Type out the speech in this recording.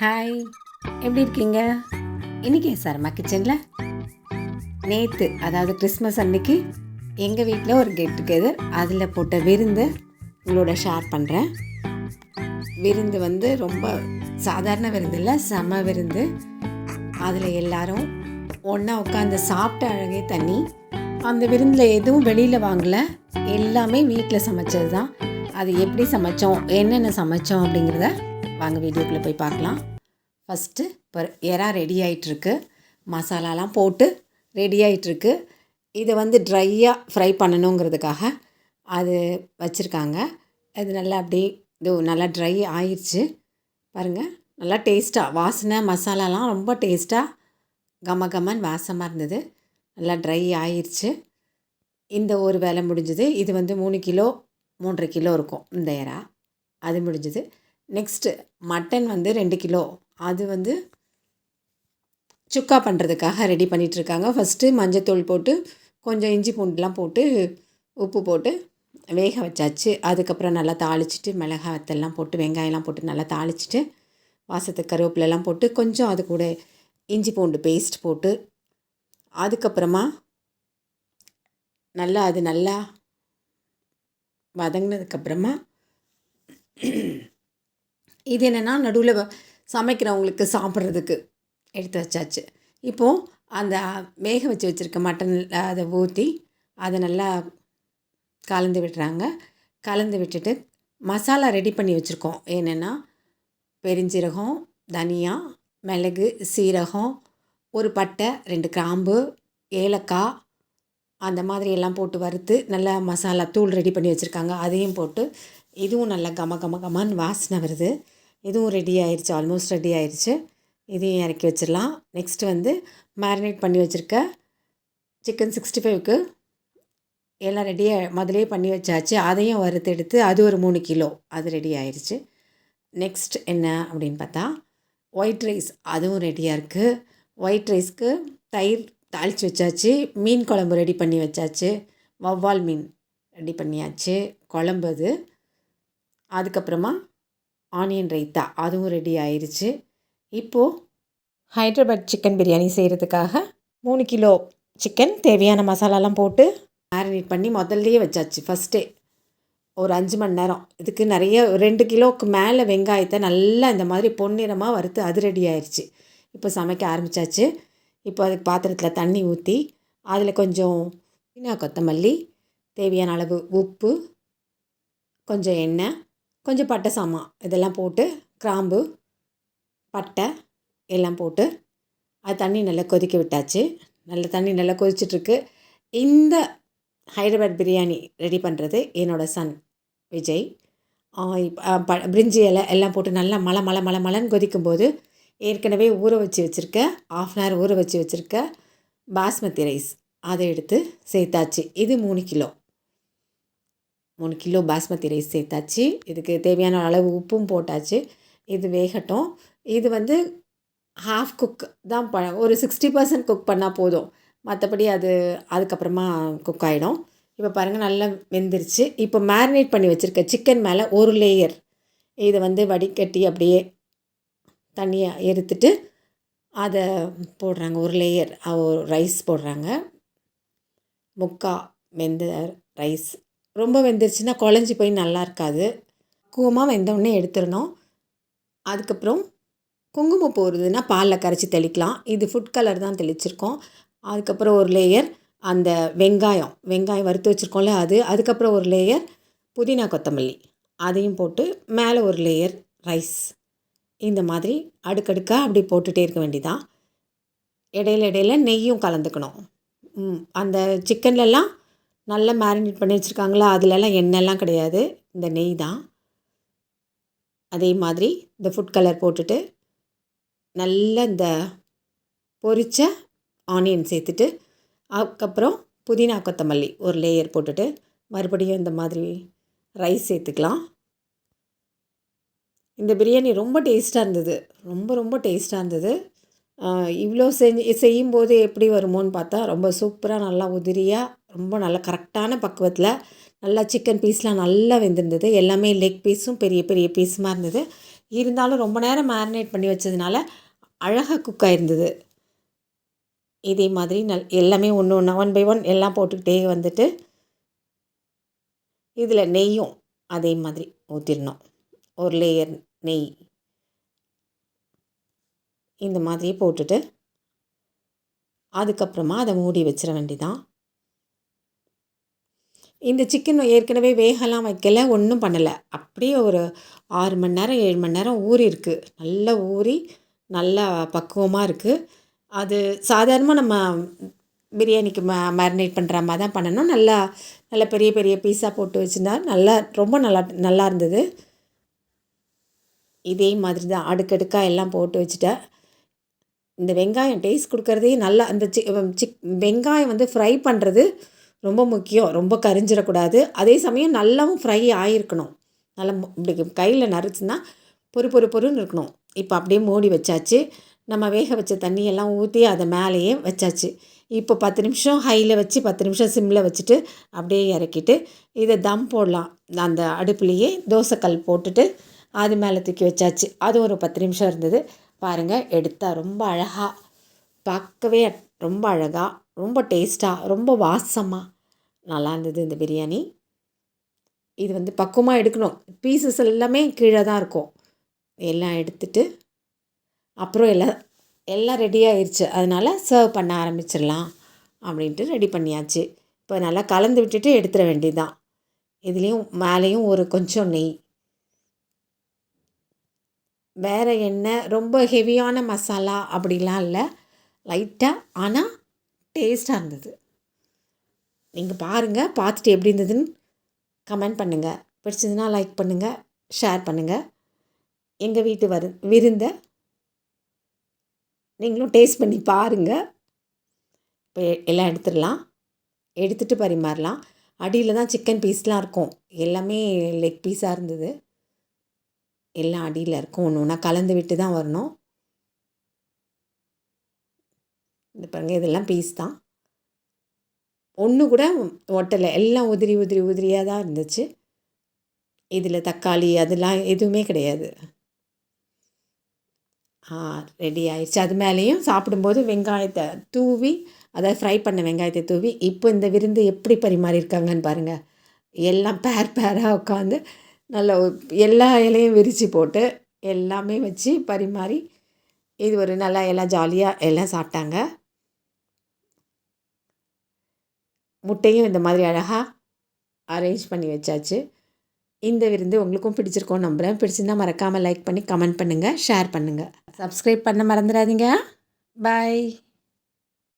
Hi, எப்படி இருக்கீங்க? இன்றைக்கி சர்மா கிச்சனில் நேற்று அதாவது கிறிஸ்மஸ் அன்னைக்கு எங்கள் வீட்டில் ஒரு கெட் டுகெதர், அதில் போட்ட விருந்து உங்களோட ஷேர் பண்ணுறேன். விருந்து ரொம்ப சாதாரண விருந்து இல்லை, செம விருந்து. அதில் எல்லாரும் ஒன்றா உட்காந்து சாப்பிட்ட அழகே தண்ணி. அந்த விருந்தில் எதுவும் வெளியில் வாங்கலை, எல்லாமே வீட்டில் சமைச்சது தான். அது எப்படி சமைச்சோம், என்னென்ன சமைச்சோம் அப்படிங்கிறத வாங்க வீடியோக்குள்ளே போய் பார்க்கலாம். ஃபஸ்ட்டு இப்போ எறா ரெடி ஆகிட்டுருக்கு, மசாலாலாம் போட்டு ரெடி ஆகிட்டுருக்கு. இதை ட்ரையாக ஃப்ரை பண்ணணுங்கிறதுக்காக அது வச்சுருக்காங்க. அது நல்லா அப்படியே இது நல்லா ட்ரை ஆயிடுச்சு பாருங்கள். நல்லா டேஸ்ட்டாக வாசனை, மசாலாலாம் ரொம்ப டேஸ்ட்டாக கமகமன் வாசமாக இருந்தது. நல்லா ட்ரை ஆயிடுச்சு. இந்த ஒரு வேலை முடிஞ்சுது. இது 3 கிலோ 3.5 கிலோ இருக்கும் இந்த எறா, அது முடிஞ்சுது. நெக்ஸ்ட்டு மட்டன் 2 கிலோ, அது சுக்கா பண்ணுறதுக்காக ரெடி பண்ணிகிட்ருக்காங்க. ஃபஸ்ட்டு மஞ்சத்தூள் போட்டு கொஞ்சம் இஞ்சி பூண்டுலாம் போட்டு உப்பு போட்டு வேக வச்சாச்சு. அதுக்கப்புறம் நல்லா தாளிச்சிட்டு மிளகாய் வத்தல்லாம் போட்டு வெங்காயம்லாம் போட்டு நல்லா தாளிச்சிட்டு வாசத்துக்கு கருவேப்பிலெல்லாம் போட்டு கொஞ்சம் அது கூட இஞ்சி பூண்டு பேஸ்ட் போட்டு அதுக்கப்புறமா நல்லா வதங்கினதுக்கப்புறமா இது என்னென்னா நடுவில் சமைக்கிறவங்களுக்கு சாப்பிட்றதுக்கு எடுத்து வச்சாச்சு. இப்போது அந்த வேக வச்சுருக்க மட்டன் அதை ஊற்றி அதை நல்லா கலந்து விடுறாங்க. கலந்து விட்டுட்டு மசாலா ரெடி பண்ணி வச்சுருக்கோம். என்னென்னா பெருஞ்சீரகம், தனியா, மிளகு, சீரகம், ஒரு பட்டை, 2 கிராம்பு, ஏலக்காய், அந்த மாதிரி எல்லாம் போட்டு வறுத்து நல்லா மசாலா தூள் ரெடி பண்ணி வச்சுருக்காங்க. அதையும் போட்டு இதுவும் நல்லா கமன்னு வாசனை வருது. இதுவும் ரெடி ஆயிடுச்சு, ஆல்மோஸ்ட் ரெடி ஆயிடுச்சு. இதையும் இறக்கி வச்சிடலாம். நெக்ஸ்ட்டு மேரினேட் பண்ணி வச்சுருக்க சிக்கன் 65க்கு எல்லாம் ரெடியாக முதலே பண்ணி வச்சாச்சு. அதையும் வறுத்து எடுத்து அது ஒரு 3 கிலோ அது ரெடி ஆயிடுச்சு. நெக்ஸ்ட் என்ன அப்படின்னு பார்த்தா ஒயிட் ரைஸ், அதுவும் ரெடியாக இருக்குது. ஒயிட் ரைஸ்க்கு தயிர் தாளித்து வச்சாச்சு. மீன் குழம்பு ரெடி பண்ணி வச்சாச்சு. வவ்வால் மீன் ரெடி பண்ணியாச்சு குழம்பு அது. அதுக்கப்புறமா ஆனியன் ரைத்தா, அதுவும் ரெடி ஆயிடுச்சு. இப்போது ஹைதராபாத் சிக்கன் பிரியாணி செய்கிறதுக்காக 3 கிலோ சிக்கன் தேவையான மசாலாலாம் போட்டு மேரினேட் பண்ணி முதல்லையே வச்சாச்சு. ஃபஸ்ட்டே ஒரு 5 மணி நேரம். இதுக்கு நிறைய 2 கிலோவுக்கு மேலே வெங்காயத்தை நல்லா இந்த மாதிரி பொன்னிறமாக வறுத்து அது ரெடி ஆயிடுச்சு. இப்போ சமைக்க ஆரம்பித்தாச்சு. இப்போ அதுக்கு பாத்திரத்தில் தண்ணி ஊற்றி அதில் கொஞ்சம் புதினா, கொத்தமல்லி, தேவையான அளவு உப்பு, கொஞ்சம் எண்ணெய், கொஞ்சம் பட்டை சாமான் இதெல்லாம் போட்டு கிராம்பு, பட்டை எல்லாம் போட்டு அது தண்ணி நல்லா கொதிக்க விட்டாச்சு. தண்ணி நல்லா கொதிச்சிட்ருக்கு. இந்த ஹைதராபாத் பிரியாணி ரெடி பண்ணுறது என்னோடய சன் விஜய். பிரிஞ்சி இலை எல்லாம் போட்டு நல்லா மலன்னு கொதிக்கும்போது ஏற்கனவே ஊற வச்சுருக்க 1/2 hour ஊற வச்சுருக்க பாஸ்மதி ரைஸ் அதை எடுத்து சேர்த்தாச்சு. இது 3 கிலோ பாஸ்மதி ரைஸ் சேர்த்தாச்சு. இதுக்கு தேவையான அளவு உப்பும் போட்டாச்சு. இது வேகட்டும். இது ஹாஃப் குக் தான் ஒரு 60% குக் பண்ணால் போதும். மற்றபடி அதுக்கப்புறமா குக் ஆகிடும். இப்போ பாருங்கள் நல்லா வெந்துருச்சு. இப்போ மேரினேட் பண்ணி வச்சுருக்க சிக்கன் மேலே ஒரு லேயர் இதை வடிகட்டி அப்படியே தண்ணியை எடுத்துட்டு அதை போடுறாங்க. ஒரு லேயர் ரைஸ் போடுறாங்க. வெந்த ரைஸ் ரொம்ப வெந்துருச்சுன்னா குழஞ்சி போய் நல்லா இருக்காது. பக்குவமாக வெந்தவுடனே எடுத்துடணும். அதுக்கப்புறம் குங்குமப்பூ இருந்ததுன்னா பாலில் கரைச்சி தெளிக்கலாம். இது ஃபுட் கலர் தான் தெளிச்சிருக்கோம். அதுக்கப்புறம் ஒரு லேயர் அந்த வெங்காயம் வறுத்து வச்சுருக்கோம்ல அதுக்கப்புறம் ஒரு லேயர் புதினா, கொத்தமல்லி அதையும் போட்டு மேலே ஒரு லேயர் ரைஸ். இந்த மாதிரி அடுக்கடுக்காக அப்படி போட்டுகிட்டே இருக்க வேண்டியதான். இடையில நெய்யும் கலந்துக்கணும். அந்த சிக்கன்லலாம் நல்லா மேரினேட் பண்ணி வச்சுருக்காங்களா, அதிலலாம் எண்ணெய்லாம் கிடையாது, இந்த நெய் தான். அதே மாதிரி இந்த ஃபுட் கலர் போட்டுட்டு நல்லா இந்த பொரிச்ச ஆனியன் சேர்த்துட்டு அதுக்கப்புறம் புதினா, கொத்தமல்லி ஒரு லேயர் போட்டுட்டு மறுபடியும் இந்த மாதிரி ரைஸ் சேர்த்துக்கலாம். இந்த பிரியாணி ரொம்ப டேஸ்ட்டாக இருந்தது. ரொம்ப டேஸ்ட்டாக இருந்தது. இவ்வளோ செய்யும்போது எப்படி வருமோன்னு பார்த்தா ரொம்ப சூப்பராக நல்லா உதிரியாக ரொம்ப நல்லா கரெக்டான பக்குவத்தில் நல்லா சிக்கன் பீஸ்லாம் நல்லா வெந்திருந்தது. எல்லாமே லெக் பீஸும் பெரிய பெரிய பீஸுமாக இருந்தது. இருந்தாலும் ரொம்ப நேரம் மேரினேட் பண்ணி வச்சதுனால அழகாக குக் ஆயிருந்தது. இதே மாதிரி எல்லாமே ஒன்று ஒன்று 1 பை 1 எல்லாம் போட்டுக்கிட்டே வந்துட்டு இதில் நெய்யும் அதே மாதிரி ஊற்றிடணும். ஒரு லேயர் நெய் இந்த மாதிரியே போட்டுட்டு அதுக்கப்புறமா அதை மூடி வச்சிட வேண்டியதான். இந்த சிக்கன் ஏற்கனவே வேகலாம் வைக்கல, ஒன்றும் பண்ணலை. அப்படியே ஒரு 6 மணி நேரம் 7 மணி நேரம் ஊறியிருக்கு. நல்லா ஊறி நல்லா பக்குவமாக இருக்குது. அது சாதாரணமாக நம்ம பிரியாணிக்கு மேரினேட் பண்ணுற மாதிரி தான் பண்ணணும். நல்லா நல்லா பெரிய பெரிய பீஸாக போட்டு வச்சுருந்தா ரொம்ப நல்லா இருந்தது. இதே மாதிரி தான் அடுக்கடுக்காக எல்லாம் போட்டு வச்சுட்டேன். இந்த வெங்காயம் டேஸ்ட் கொடுக்குறதே நல்லா அந்த வெங்காயம் வந்து ஃப்ரை பண்ணுறது ரொம்ப முக்கியம். ரொம்ப கரிஞ்சிடக்கூடாது. அதே சமயம் நல்லாவும் ஃப்ரை ஆகிருக்கணும். நல்லா இப்படி கையில் நறுச்சுன்னா பொறுன்னு இருக்கணும். இப்போ அப்படியே மூடி வச்சாச்சு. நம்ம வேக வச்ச தண்ணியெல்லாம் ஊற்றி அதை மேலேயே வச்சாச்சு. இப்போ 10 நிமிஷம் ஹையில் வச்சு 10 நிமிஷம் சிம்மில் வச்சுட்டு அப்படியே இறக்கிட்டு இதை தம் போடலாம். அந்த அடுப்புலேயே தோசைக்கல் போட்டுட்டு அது மேலே தூக்கி வச்சாச்சு. அது ஒரு 10 நிமிஷம் இருந்தது. பாருங்கள், எடுத்தால் ரொம்ப அழகாக, பார்க்கவே ரொம்ப அழகாக, ரொம்ப டேஸ்ட்டாக, ரொம்ப வாசமாக நல்லா இருந்தது இந்த பிரியாணி. இது வந்து பக்குவமாக எடுக்கணும். பீசஸ் எல்லாமே கீழே தான் இருக்கும். எல்லாம் எடுத்துட்டு அப்புறம் எல்லாம் ரெடி ஆயிடுச்சு. அதனால் சர்வ் பண்ண ஆரம்பிச்சிடலாம் அப்படின்ட்டு ரெடி பண்ணியாச்சு. இப்போ நல்லா கலந்து விட்டுட்டு எடுத்துட வேண்டியதுதான். இதுலேயும் மேலேயும் ஒரு கொஞ்சம் நெய். வேறு என்ன ரொம்ப ஹெவியான மசாலா அப்படிலாம் இல்லை, லைட்டாக. ஆனால் டேஸ்ட்டாக இருந்தது. நீங்கள் பாருங்கள், பார்த்துட்டு எப்படி இருந்ததுன்னு கமெண்ட் பண்ணுங்கள். பிடிச்சதுன்னா லைக் பண்ணுங்கள், ஷேர் பண்ணுங்கள். எங்கள் வீட்டு விருந்தை நீங்களும் டேஸ்ட் பண்ணி பாருங்கள். இப்போ எல்லாம் எடுத்துகிட்டு பரிமாறலாம். அடியில் தான் சிக்கன் பீஸ்லாம் இருக்கும். எல்லாமே லெக் பீஸாக இருந்தது. எல்லாம் அடியில் இருக்கும். ஒன்று ஒன்றா கலந்து விட்டு தான் வரணும். இந்த பாருங்கள், இதெல்லாம் பீஸ் தான். ஒன்று கூட ஒட்டலை. எல்லாம் உதிரியாக தான் இருந்துச்சு. இதில் தக்காளி அதெல்லாம் எதுவுமே கிடையாது. ரெடி ஆயிடுச்சு. அது மேலேயும் சாப்பிடும்போது வெங்காயத்தை தூவி, அதாவது ஃப்ரை பண்ண வெங்காயத்தை தூவி, இப்போ இந்த விருந்து எப்படி பரிமாறியிருக்காங்கன்னு பாருங்கள். எல்லாம் பேராக உட்காந்து நல்ல எல்லா இலையும் விரித்து போட்டு எல்லாமே வச்சு பரிமாறி, இது ஒரு நல்லா எல்லாம் ஜாலியாக எல்லாம் சாப்பிட்டாங்க. முட்டையும் இந்த மாதிரி அழகாக அரேஞ்ச் பண்ணி வச்சாச்சு. இந்த விருந்து உங்களுக்கும் பிடிச்சிருக்கோன்னு நம்புகிறேன். பிடிச்சிருந்தால் மறக்காமல் லைக் பண்ணி கமெண்ட் பண்ணுங்கள், ஷேர் பண்ணுங்கள். சப்ஸ்கிரைப் பண்ண மறந்துடாதீங்க. பாய்.